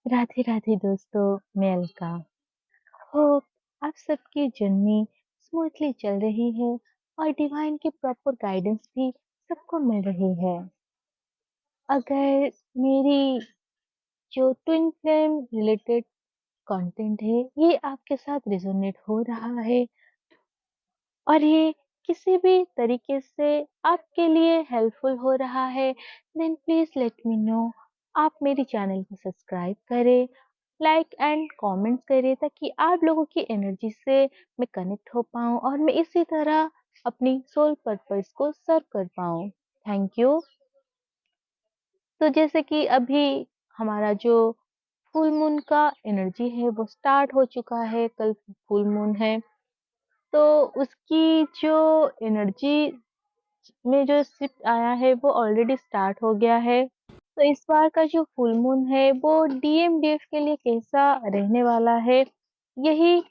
राधे राधे दोस्तों, मैं अलका। होप आप सबकी जर्नी स्मूथली चल रही है और डिवाइन की प्रॉपर गाइडेंस भी सबको मिल रही है। अगर मेरी जो ट्विन फ्लेम रिलेटेड कंटेंट है ये आपके साथ रिजोनेट हो रहा है और ये किसी भी तरीके से आपके लिए हेल्पफुल हो रहा है, then please let me know. आप मेरी चैनल को सब्सक्राइब करें, लाइक एंड कमेंट्स करें ताकि आप लोगों की एनर्जी से मैं कनेक्ट हो पाऊँ और मैं इसी तरह अपनी सोल पर्पस को सर्व कर पाऊँ। Thank you. तो जैसे कि अभी हमारा जो फुल मून का एनर्जी है वो स्टार्ट हो चुका है, कल फुल मून है। तो उसकी जो एनर्जी में जो शिफ्ट आया है वो ऑलरेडी स्टार्ट हो गया है। तो इस बार का जो फुल मून है वो डीएमडीएफ के लिए कैसा रहने वाला है, यही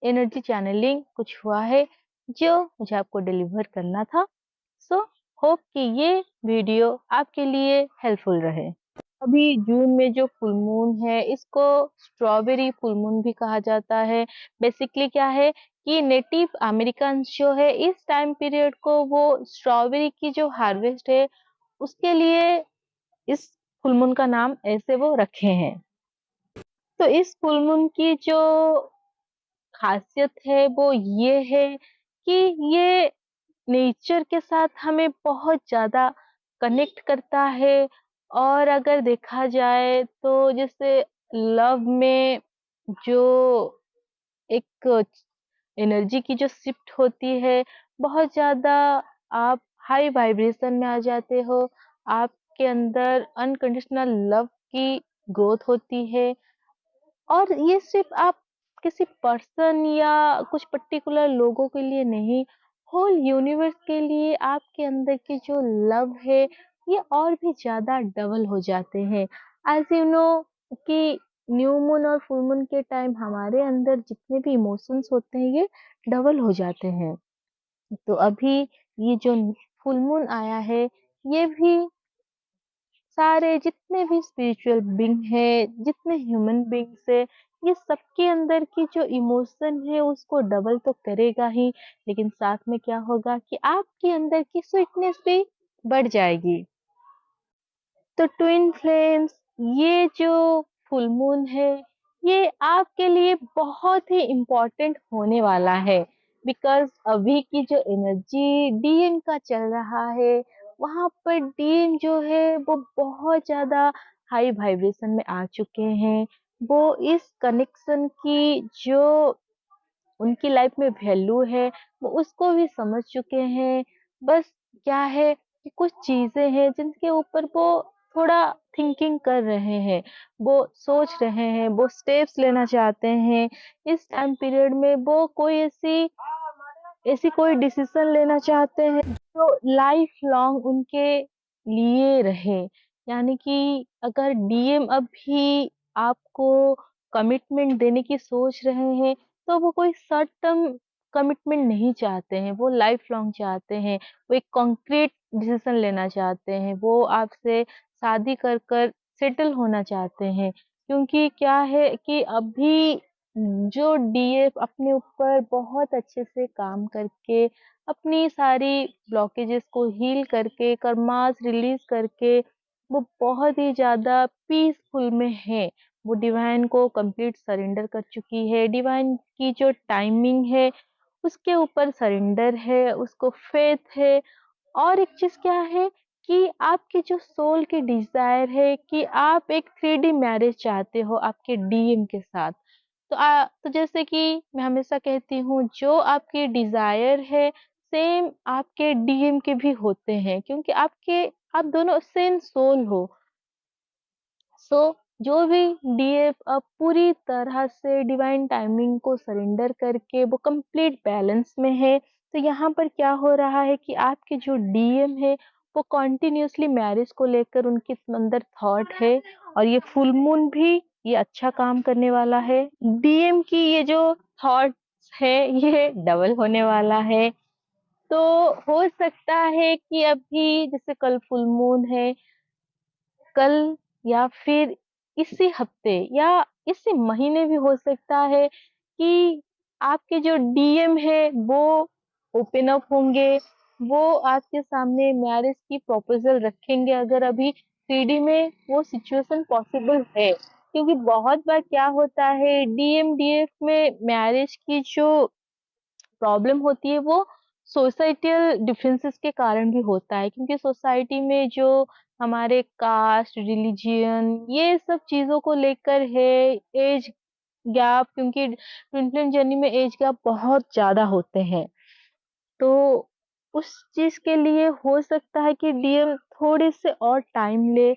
एनर्जी चैनलिंग कुछ हुआ है जो मुझे आपको डिलीवर करना था। सो होप कि ये वीडियो आपके लिए हेल्पफुल रहे। अभी जून में जो फुल मून है इसको स्ट्रॉबेरी फुल मून भी कहा जाता है। बेसिकली क्या है कि नेटिव अमेरिकन जो है इस टाइम पीरियड को वो स्ट्रॉबेरी की जो हार्वेस्ट है उसके लिए इस फुल मून का नाम ऐसे वो रखे हैं। तो इस फुल मून की जो खासियत है वो ये है कि ये नेचर के साथ हमें बहुत ज़्यादा कनेक्ट करता है। और अगर देखा जाए तो जैसे लव में जो एक एनर्जी की जो शिफ्ट होती है, बहुत ज़्यादा आप हाई वाइब्रेशन में आ जाते हो, आपके अंदर अनकंडीशनल लव की ग्रोथ होती है। और ये सिर्फ आप किसी पर्सन या कुछ पर्टिकुलर लोगों के लिए नहीं, होल यूनिवर्स के लिए आपके अंदर की जो लव है ये और भी ज्यादा डबल हो जाते हैं। एज यू नो कि न्यू मून और फुल मून के टाइम हमारे अंदर जितने भी इमोशंस होते हैं ये डबल हो जाते हैं। तो अभी ये जो फुल मून आया है ये भी सारे जितने भी स्पिरिचुअल बीइंग है, जितने ह्यूमन बीइंग्स है, ये सबके अंदर की जो इमोशन है उसको डबल तो करेगा ही, लेकिन साथ में क्या होगा कि आपके अंदर की स्वीटनेस भी बढ़ जाएगी। तो ट्विन फ्लेम्स, ये जो फुल मून है ये आपके लिए बहुत ही इम्पोर्टेंट होने वाला है। बिकॉज अभी की जो एनर्जी डीएम का चल रहा है वहां पर डीएम जो है वो बहुत ज्यादा हाई वाइब्रेशन में आ चुके हैं। वो इस कनेक्शन की जो उनकी लाइफ में वैल्यू है वो उसको भी समझ चुके हैं। बस क्या है कि कुछ चीजें हैं जिनके ऊपर वो थोड़ा थिंकिंग कर रहे हैं, वो सोच रहे हैं, वो स्टेप्स लेना चाहते हैं। इस टाइम पीरियड में वो कोई ऐसी ऐसी कोई डिसीजन लेना चाहते हैं जो लाइफ लॉन्ग उनके लिए रहे। यानी कि अगर डीएम अभी आपको कमिटमेंट देने की सोच रहे हैं तो वो कोई शॉर्ट टर्म कमिटमेंट नहीं चाहते हैं, वो लाइफ लॉन्ग चाहते हैं। वो एक कॉन्क्रीट डिसीजन लेना चाहते हैं, वो आपसे शादी कर कर सेटल होना चाहते हैं। क्योंकि क्या है कि अभी जो डीएफ अपने ऊपर बहुत अच्छे से काम करके अपनी सारी ब्लॉकेजेस को हील करके कर्मास रिलीज करके वो बहुत ही ज्यादा पीसफुल में है। वो डिवाइन को कंप्लीट सरेंडर कर चुकी है, डिवाइन की जो टाइमिंग है उसके ऊपर सरेंडर है, उसको फेथ है। और एक चीज क्या है कि आपकी जो सोल की डिजायर है कि आप एक 3D मैरिज चाहते हो आपके डीएम के साथ। तो जैसे कि मैं हमेशा कहती हूँ जो आपकी डिजायर है सेम आपके डीएम के भी होते हैं, क्योंकि आप दोनों सेम सोल हो। सो जो भी डीएफ अब पूरी तरह से डिवाइन टाइमिंग को सरेंडर करके वो कंप्लीट बैलेंस में है। तो यहाँ पर क्या हो रहा है कि आपके जो डीएम है वो कॉन्टिन्यूसली मैरिज को लेकर उनके अंदर थॉट है। और ये फुल मून भी ये अच्छा काम करने वाला है। डीएम की ये जो थॉट्स है ये डबल होने वाला है। तो हो सकता है कि अभी जैसे कल फुल मून है, कल या फिर इसी हफ्ते या इसी महीने भी हो सकता है कि आपके जो डीएम है वो ओपन अप होंगे, वो आपके सामने मैरिज की प्रपोज़ल रखेंगे अगर अभी 3D में वो सिचुएशन पॉसिबल है। क्योंकि बहुत बार क्या होता है डीएम डीएफ में मैरिज की जो प्रॉब्लम होती है वो सोसाइटल डिफरेंसेस के कारण भी होता है, क्योंकि सोसाइटी में जो हमारे कास्ट रिलीजियन ये सब चीजों को लेकर है, एज गैप, क्योंकि ट्विन फ्लेम जर्नी में एज गैप बहुत ज्यादा होते हैं, तो उस चीज के लिए हो सकता है कि डीएम थोड़े से और टाइम ले।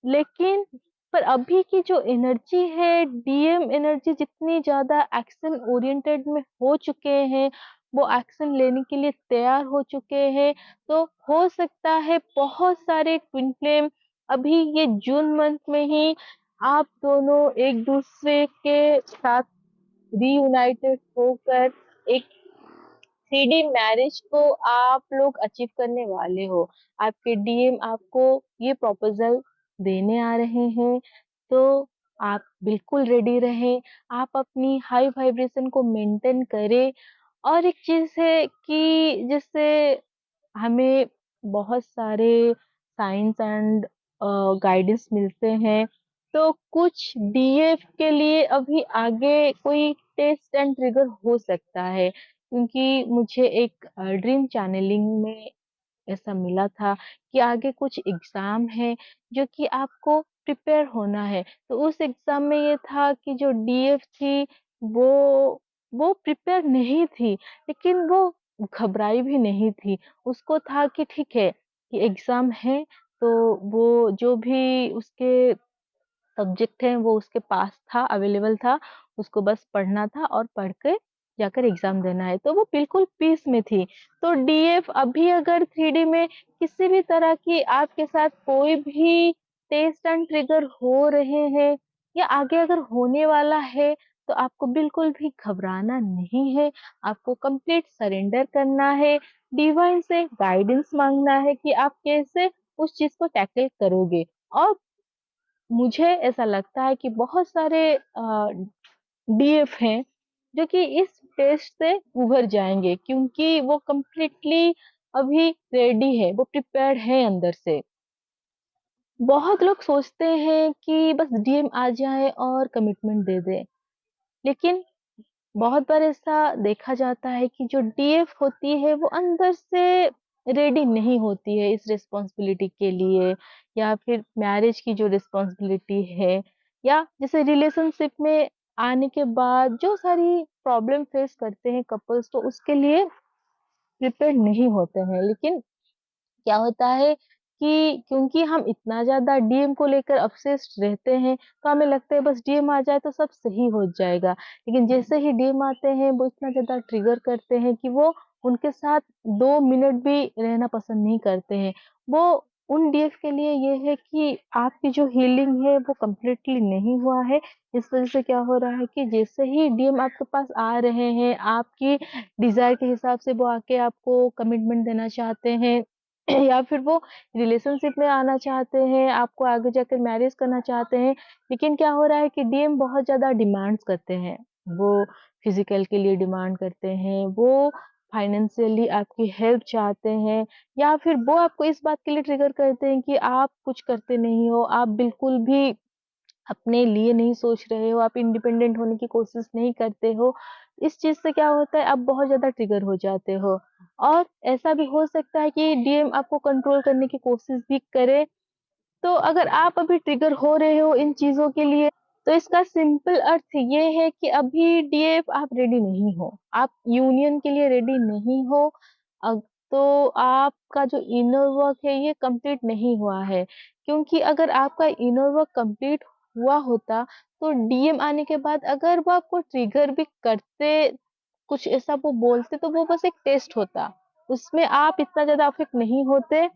लेकिन पर अभी की जो एनर्जी है, डीएम एनर्जी जितनी ज़्यादा एक्शन ओरिएंटेड में हो चुके हैं, वो एक्शन लेने के लिए तैयार हो चुके हैं, तो हो सकता है बहुत सारे ट्विन फ्लेम अभी ये जून मंथ में ही आप दोनों एक दूसरे के साथ रीयूनाइटेड होकर एक 3D मैरिज को आप लोग अचीव करने वाले हो। आपके डीएम आपको ये प्रपोज़ल देने आ रहे हैं, तो आप बिल्कुल रेडी रहें। आप अपनी हाई वाइब्रेशन को मेंटेन करें। और एक चीज़ है कि जैसे हमें बहुत सारे साइंस एंड गाइडेंस मिलते हैं, तो कुछ डीएफ के लिए अभी आगे कोई टेस्ट एंड ट्रिगर हो सकता है, क्योंकि मुझे एक ड्रीम चैनलिंग में ऐसा मिला था कि आगे कुछ एग्जाम है जो कि आपको प्रिपेयर होना है। तो उस एग्जाम में ये था कि जो डीएफ थी वो वो प्रिपेयर नहीं थी, लेकिन वो घबराई भी नहीं थी। उसको था कि ठीक है कि एग्जाम है, तो वो जो भी उसके सब्जेक्ट है वो उसके पास था, अवेलेबल था, उसको बस पढ़ना था और पढ़ के जाकर एग्जाम देना है, तो वो बिल्कुल पीस में थी। तो डीएफ अभी अगर 3D में किसी भी तरह की आपके साथ कोई भी टेस्ट एंड ट्रिगर हो रहे हैं या आगे अगर होने वाला है, तो आपको बिल्कुल भी घबराना नहीं है, आपको कंप्लीट सरेंडर करना है, डिवाइन से गाइडेंस मांगना है कि आप कैसे उस चीज को टैकल करोगे। और मुझे ऐसा लगता है कि बहुत सारे डीएफ हैं जो कि इस टेस्ट से उभर जाएंगे, क्योंकि वो कंप्लीटली अभी रेडी है, वो प्रिपेयर्ड है अंदर से। बहुत लोग सोचते हैं कि बस डीएम आ जाए और कमिटमेंट दे दे, लेकिन बहुत बार ऐसा देखा जाता है कि जो डीएफ होती है वो अंदर से रेडी नहीं होती है इस रिस्पॉन्सिबिलिटी के लिए, या फिर मैरिज की जो रिस्पॉन्सिबिलिटी है, या जैसे रिलेशनशिप में आने के बाद जो सारी प्रॉब्लम फेस करते हैं कपल्स, तो उसके लिए प्रिपेयर नहीं होते हैं। लेकिन क्या होता है कि क्योंकि हम इतना ज़्यादा डीएम को लेकर ऑब्सेस्ड रहते हैं, तो हमें लगता है बस डीएम आ जाए तो सब सही हो जाएगा। लेकिन जैसे ही डीएम आते हैं, वो इतना ज़्यादा ट्रिगर करते हैं कि वो उनके साथ 2 मिनट भी रहना पसंद नहीं करते हैं। वो उन डीएफ के लिए ये है कि आपकी जो हीलिंग है वो कंप्लीटली नहीं हुआ है। इस वज़ह से क्या हो रहा है कि जैसे ही डीएम आपके पास आ रहे हैं, आपकी डिज़ायर के हिसाब से वो आके आपको कमिटमेंट देना चाहते हैं या फिर वो रिलेशनशिप में आना चाहते हैं, आपको आगे जाकर मैरिज करना चाहते हैं, लेकिन क्या हो रहा है कि डीएम बहुत ज़्यादा डिमांड्स करते हैं। वो फिज़िकल के लिए डिमांड करते हैं, वो फाइनेंशियली आपकी हेल्प चाहते हैं, या फिर वो आपको इस बात के लिए ट्रिगर करते हैं कि आप कुछ करते नहीं हो, आप बिल्कुल भी अपने लिए नहीं सोच रहे हो, आप इंडिपेंडेंट होने की कोशिश नहीं करते हो। इस चीज़ से क्या होता है, आप बहुत ज़्यादा ट्रिगर हो जाते हो। और ऐसा भी हो सकता है कि डीएम आपको कंट्रोल करने की कोशिश भी करे। तो अगर आप अभी ट्रिगर हो रहे हो इन चीज़ों के लिए, तो इसका सिंपल अर्थ ये है कि अभी डीएफ आप रेडी नहीं हो। आप यूनियन के लिए रेडी नहीं हो। अग तो आपका जो इनर वर्क है ये कंप्लीट नहीं हुआ है। क्योंकि अगर आपका इनर वर्क कंप्लीट हुआ होता, तो डीएम आने के बाद अगर वो आपको ट्रिगर भी करते, कुछ ऐसा वो बोलते, तो वो बस एक टेस्ट होता। उसमें आप इतना ज़्यादा अफेक्ट नहीं होते।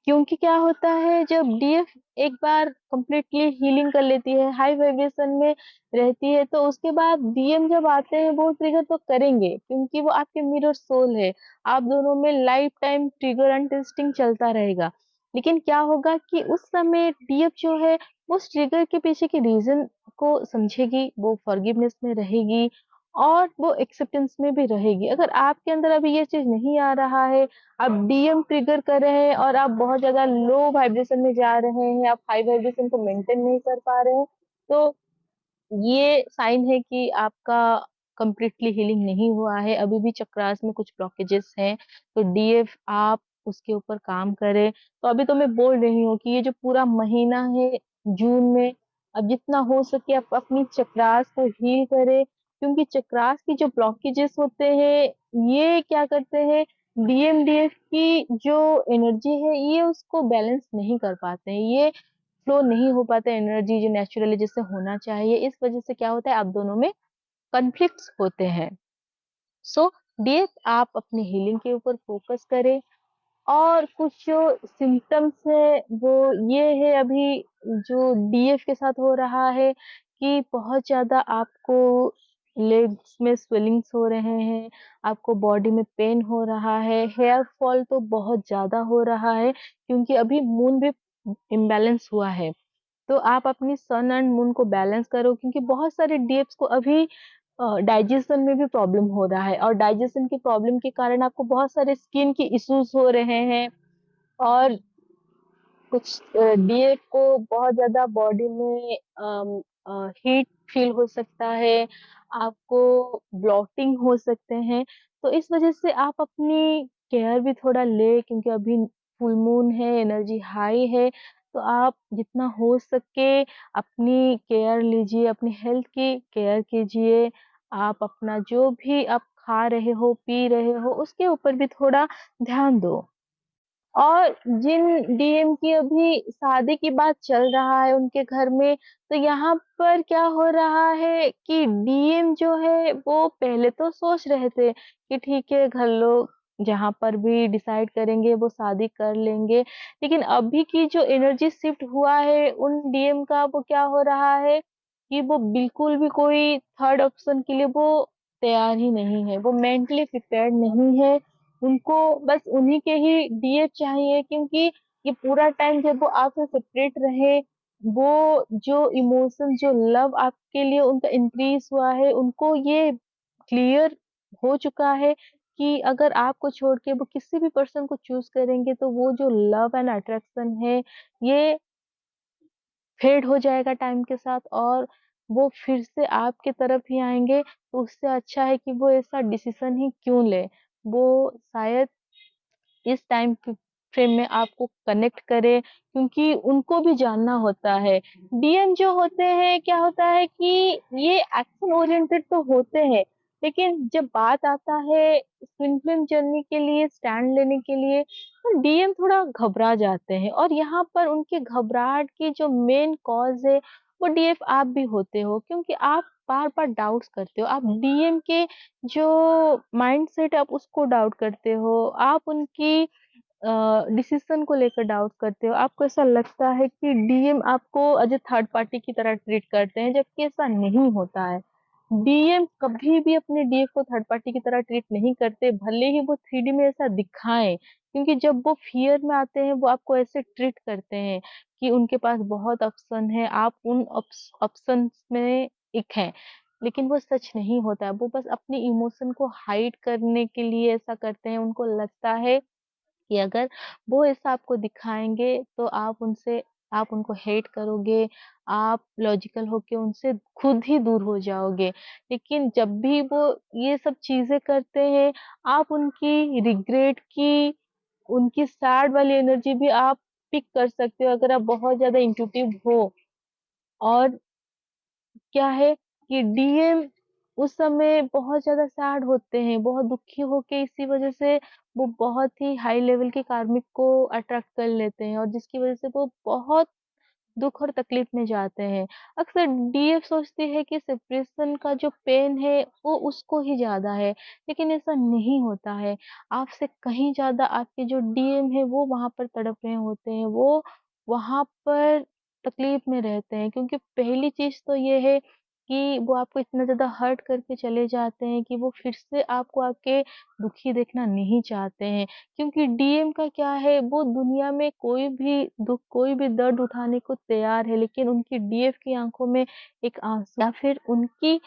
क्योंकि क्या होता है जब डीएफ एक बार कंप्लीटली हीलिंग कर लेती है, हाई वाइब्रेशन में रहती है, तो उसके बाद डीएम जब आते हैं वो ट्रिगर तो करेंगे, क्योंकि वो आपके मिरर सोल है। आप दोनों में life time trigger and testing चलता रहेगा। लेकिन क्या होगा कि उस समय डीएफ जो है वो उस ट्रिगर के पीछे के रीज़न को समझेगी, वो फॉरगिवनेस में रहेगी और वो एक्सेप्टेंस में भी रहेगी। अगर आपके अंदर अभी ये चीज़ नहीं आ रहा है, आप डीएम ट्रिगर कर रहे हैं और आप बहुत ज़्यादा लो वाइब्रेशन में जा रहे हैं, आप हाई वाइब्रेशन को मेंटेन नहीं कर पा रहे हैं, तो ये साइन है कि आपका कंप्लीटली हीलिंग नहीं हुआ है, अभी भी चक्रास में कुछ ब्लॉकेजेस हैं, तो डीएफ आप उसके ऊपर काम करें। तो अभी तो मैं बोल रही हूँ कि ये जो पूरा महीना है जून में, अब जितना हो सके आप अपनी चक्रास को हील करें, क्योंकि चक्रास की जो ब्लॉकेजेस होते हैं, ये क्या करते हैं, डीएमडीएफ की जो एनर्जी है, ये उसको बैलेंस नहीं कर पाते हैं। ये फ्लो नहीं हो पाता एनर्जी जो नेचुरली जैसे होना चाहिए, इस वजह से क्या होता है आप दोनों में कॉन्फ्लिक्ट्स होते हैं। सो डीएफ आप अपनी हीलिंग के ऊपर फोकस करें और कुछ जो सिम्पटम्स है वो ये है अभी जो डीएफ के साथ हो रहा है कि बहुत ज्यादा आपको लेग्स में स्वेलिंग्स हो रहे हैं, आपको बॉडी में पेन हो रहा है, हेयर फॉल तो बहुत ज्यादा हो रहा है क्योंकि अभी मून भी इम्बैलेंस हुआ है। तो आप अपनी सन एंड मून को बैलेंस करो क्योंकि बहुत सारे डीएफ्स को अभी डाइजेशन में भी प्रॉब्लम हो रहा है और डाइजेशन की प्रॉब्लम के कारण आपको बहुत सारे स्किन की इश्यूज हो रहे हैं और कुछ डीएफ को बहुत ज्यादा बॉडी में हीट फील हो सकता है, आपको ब्लॉटिंग हो सकते हैं। तो इस वजह से आप अपनी केयर भी थोड़ा ले क्योंकि अभी फुल मून है, एनर्जी हाई है, तो आप जितना हो सके अपनी केयर लीजिए, अपनी हेल्थ की केयर कीजिए। आप अपना जो भी आप खा रहे हो, पी रहे हो, उसके ऊपर भी थोड़ा ध्यान दो। और जिन डीएम की अभी शादी की बात चल रहा है उनके घर में, तो यहाँ पर क्या हो रहा है कि डीएम जो है वो पहले तो सोच रहे थे कि ठीक है घर लोग जहाँ पर भी डिसाइड करेंगे वो शादी कर लेंगे, लेकिन अभी की जो एनर्जी शिफ्ट हुआ है उन डीएम का, वो क्या हो रहा है कि वो बिल्कुल भी कोई थर्ड ऑप्शन के लिए वो तैयार ही नहीं है, वो मेंटली प्रिपेयर्ड नहीं है। उनको बस उन्हीं के ही डीएफ चाहिए क्योंकि ये पूरा टाइम जब वो आपसे सेपरेट रहे, वो जो इमोशन जो लव आपके लिए उनका इंक्रीज हुआ है, उनको ये क्लियर हो चुका है कि अगर आपको छोड़ के वो किसी भी पर्सन को चूज करेंगे तो वो जो लव एंड अट्रैक्शन है ये फेड हो जाएगा टाइम के साथ और वो फिर से आपके तरफ ही आएंगे, तो उससे अच्छा है कि वो ऐसा डिसीजन ही क्यों ले, वो शायद इस टाइम फ्रेम में आपको कनेक्ट करे क्योंकि उनको भी जानना होता है। डीएम जो होते हैं क्या होता है कि ये एक्शन ओरिएंटेड तो होते हैं, लेकिन जब बात आता है ट्विन फ्लेम जर्नी के लिए स्टैंड लेने के लिए, तो डीएम थोड़ा घबरा जाते हैं और यहाँ पर उनके घबराहट की जो मेन कॉज है वो डीएफ आप भी होते हो क्योंकि आप बार बार डाउट्स करते हो, आप डीएम के जो माइंडसेट आप उसको डाउट करते हो, आप उनकी डिसीजन को लेकर डाउट करते हो, आपको ऐसा लगता है कि डीएम आपको एज ए थर्ड पार्टी की तरह ट्रीट करते हैं, जबकि ऐसा नहीं होता है। डीएम कभी भी अपने डीएफ को थर्ड पार्टी की तरह ट्रीट नहीं करते, भले ही वो थ्री डी में ऐसा दिखाएं, क्योंकि जब वो फियर में आते हैं वो आपको ऐसे ट्रीट करते हैं कि उनके पास बहुत ऑप्शन है, आप उन ऑप्शन में एक हैं, लेकिन वो सच नहीं होता है, वो बस अपने इमोशन को हाइड करने के लिए ऐसा करते हैं, उनको लगता है कि अगर वो ऐसा आपको दिखाएँगे तो आप उनको हेट करोगे, आप लॉजिकल होके उनसे खुद ही दूर हो जाओगे। लेकिन जब भी वो ये सब चीज़ें करते हैं, आप उनकी रिग्रेट की, उनकी सैड वाली एनर्जी भी आप पिक कर सकते हो अगर आप बहुत ज़्यादा इंट्यूटिव हो। और क्या है कि डीएम उस समय बहुत ज़्यादा सैड होते हैं, बहुत दुखी होके इसी वज़ह से वो बहुत ही हाई लेवल के कार्मिक को अट्रैक्ट कर लेते हैं और जिसकी वज़ह से वो बहुत दुःख और तकलीफ में जाते हैं। अक्सर डीएफ सोचती है कि सेपरेशन का जो पेन है वो उसको ही ज़्यादा है, लेकिन ऐसा नहीं होता है। आपसे कहीं ज़्यादा आपके जो डीएम है वो वहाँ पर तड़प रहे होते हैं, वो वहाँ पर तकलीफ में रहते हैं क्योंकि पहली चीज़ तो ये है कि वो आपको इतना ज़्यादा हर्ट करके चले जाते हैं कि वो फिर से आपको आके दुखी देखना नहीं चाहते हैं। क्योंकि डीएम का क्या है, वो दुनिया में कोई भी दुःख, कोई भी दर्द उठाने को तैयार है, लेकिन उनकी डीएफ की आँखों में एक आँसू या फिर उनकी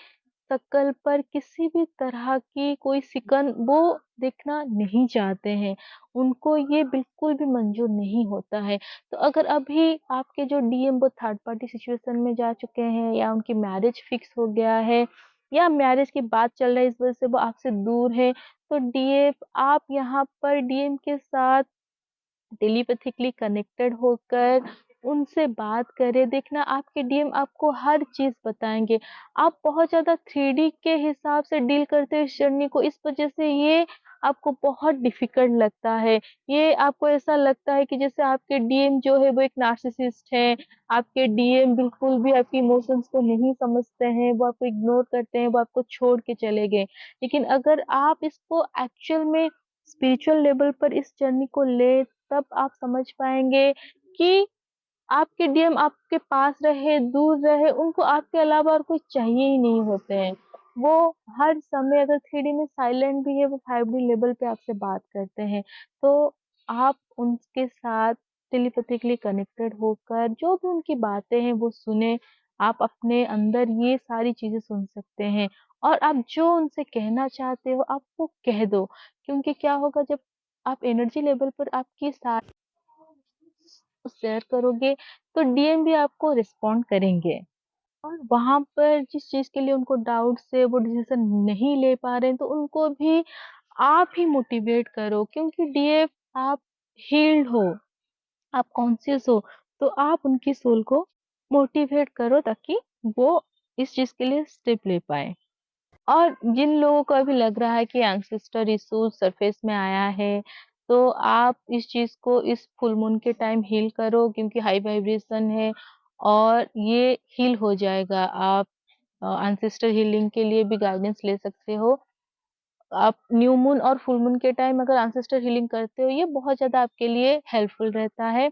शक्ल पर किसी भी तरह की कोई सिकन वो देखना नहीं चाहते हैं। उनको ये बिल्कुल भी मंज़ूर नहीं होता है। तो अगर अभी आपके जो डीएम वो थर्ड पार्टी सिचुएशन में जा चुके हैं या उनकी मैरिज फिक्स हो गया है या मैरिज की बात चल रहा है इस वज़ह से वो आपसे दूर है, तो डीएफ आप यहाँ पर डीएम के साथ टेलीपैथिकली कनेक्टेड होकर उनसे बात करें, देखना आपके डीएम आपको हर चीज़ बताएँगे। आप बहुत ज़्यादा 3D के हिसाब से डील करते हो इस जर्नी को, इस वज़ह से ये आपको बहुत डिफ़िकल्ट लगता है। ये आपको ऐसा लगता है कि जैसे आपके डीएम जो है वो एक नार्सिसिस्ट हैं, आपके डीएम बिल्कुल भी आपके इमोशंस को नहीं समझते हैं, वो आपको इग्नोर करते हैं, वो आपको छोड़ के चले गए। लेकिन अगर आप इसको एक्चुअल में स्पिरिचुअल लेवल पर इस जर्नी को ले, तब आप समझ पाएँगे कि आपके डीएम आपके पास रहे, दूर रहे, उनको आपके अलावा और कोई चाहिए ही नहीं होते हैं। वो हर समय अगर 3D में साइलेंट भी है, वो 5D लेवल पे आपसे बात करते हैं। तो आप उनके साथ टेलीपैथिकली कनेक्टेड होकर जो भी उनकी बातें हैं, वो सुनें। आप अपने अंदर ये सारी चीज़ें सुन सकते हैं और आप जो उनसे कहना चाहते हो, आप वो कह दो। क्योंकि क्या होगा जब आप एनर्जी लेवल पर आपकी सारी शेयर करोगे तो डीएम भी आपको रिस्पॉन्ड करेंगे और वहां पर जिस चीज के लिए उनको डाउट से वो डिसीजन नहीं ले पा रहे हैं तो उनको भी आप ही मोटिवेट करो क्योंकि डीएफ आप हील्ड हो, आप कॉन्शियस हो, तो आप उनकी सोल को मोटिवेट करो ताकि वो इस चीज के लिए स्टेप ले पाए। और जिन लोगों को अभी लग रहा है कि एंसेस्टर इश्यूज सरफेस में आया है, तो आप इस चीज़ को इस फुल मून के टाइम हील करो क्योंकि हाई वाइब्रेशन है और ये हील हो जाएगा। आप एंसेस्टर हीलिंग के लिए भी गाइडेंस ले सकते हो। आप न्यू मून और फुल मून के टाइम अगर एंसेस्टर हीलिंग करते हो, ये बहुत ज़्यादा आपके लिए हेल्पफुल रहता है।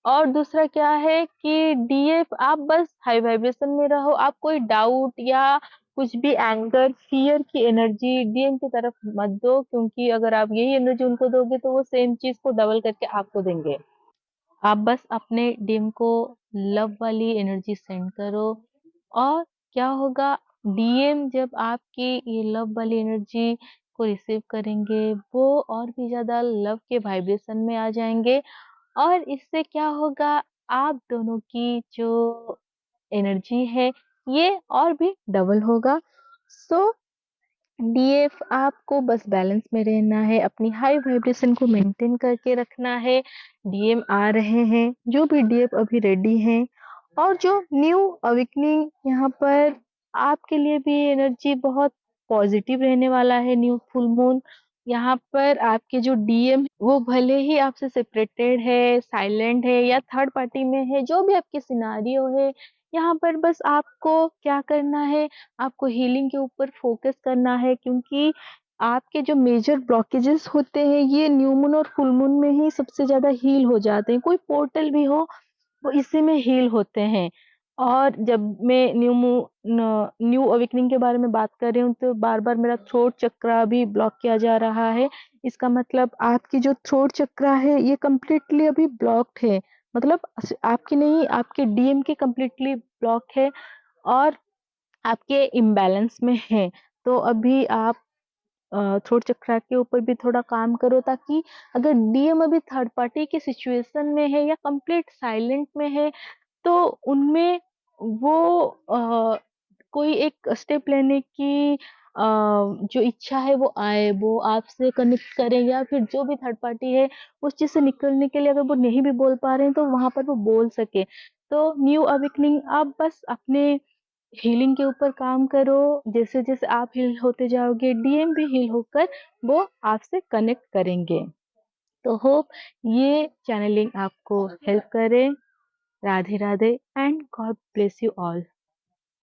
और दूसरा क्या है कि डीएफ आप बस हाई वाइब्रेशन में रहो, आप कोई डाउट या कुछ भी एंगर, फ़ियर की एनर्जी डीएम की तरफ मत दो क्योंकि अगर आप यही एनर्जी उनको दोगे तो वो सेम चीज़ को डबल करके आपको देंगे। आप बस अपने डीएम को लव वाली एनर्जी सेंड करो और क्या होगा डीएम जब आपकी ये लव वाली एनर्जी को रिसीव करेंगे, वो और भी ज़्यादा लव के वाइब्रेशन में आ जाएँगे और इससे क्या होगा आप दोनों की जो एनर्जी है ये और भी डबल होगा। सो डीएफ आपको बस बैलेंस में रहना है, अपनी हाई वाइब्रेशन को मेंटेन करके रखना है। डीएम आ रहे हैं, जो भी डीएफ अभी रेडी हैं और जो न्यू अवेकनिंग यहाँ पर आपके लिए भी एनर्जी बहुत पॉजिटिव रहने वाला है न्यू फुल मून। यहाँ पर आपके जो डीएम वो भले ही आपसे सेपरेटेड है, साइलेंट है या थर्ड पार्टी में है, जो भी आपकी सिनेरियो है, यहाँ पर बस आपको क्या करना है, आपको हीलिंग के ऊपर फोकस करना है क्योंकि आपके जो मेजर ब्लॉकेजेस होते हैं ये न्यू मून और फुल मून में ही सबसे ज़्यादा हील हो जाते हैं। कोई पोर्टल भी हो वो इसी में हील होते हैं। और जब मैं न्यू अवेकनिंग के बारे में बात कर रही हूँ तो बार-बार मेरा थ्रोट चक्रा भी ब्लॉक किया जा रहा है। इसका मतलब आपकी जो थ्रोट चक्रा है ये कंप्लीटली अभी ब्लॉक्ड है। मतलब आपकी नहीं आपके डीएम की कंप्लीटली ब्लॉक है और आपके इम्बैलेंस में है। तो अभी आप थ्रोट चक्रा के ऊपर भी थोड़ा काम करो ताकि अगर डीएम अभी थर्ड पार्टी की सिचुएशन में है या कंप्लीट साइलेंट में है तो उनमें वो कोई एक स्टेप लेने की जो इच्छा है वो आए, वो आपसे कनेक्ट करें या फिर जो भी थर्ड पार्टी है उस चीज़ से निकलने के लिए अगर वो नहीं भी बोल पा रहे हैं तो वहाँ पर वो बोल सके। तो न्यू अवेकनिंग आप बस अपने हीलिंग के ऊपर काम करो, जैसे-जैसे आप हील होते जाओगे डीएम भी हील होकर वो आपसे कनेक्ट करेंगे। तो होप ये चैनलिंग आपको हेल्प करे। Radhe Radhe and God bless you all.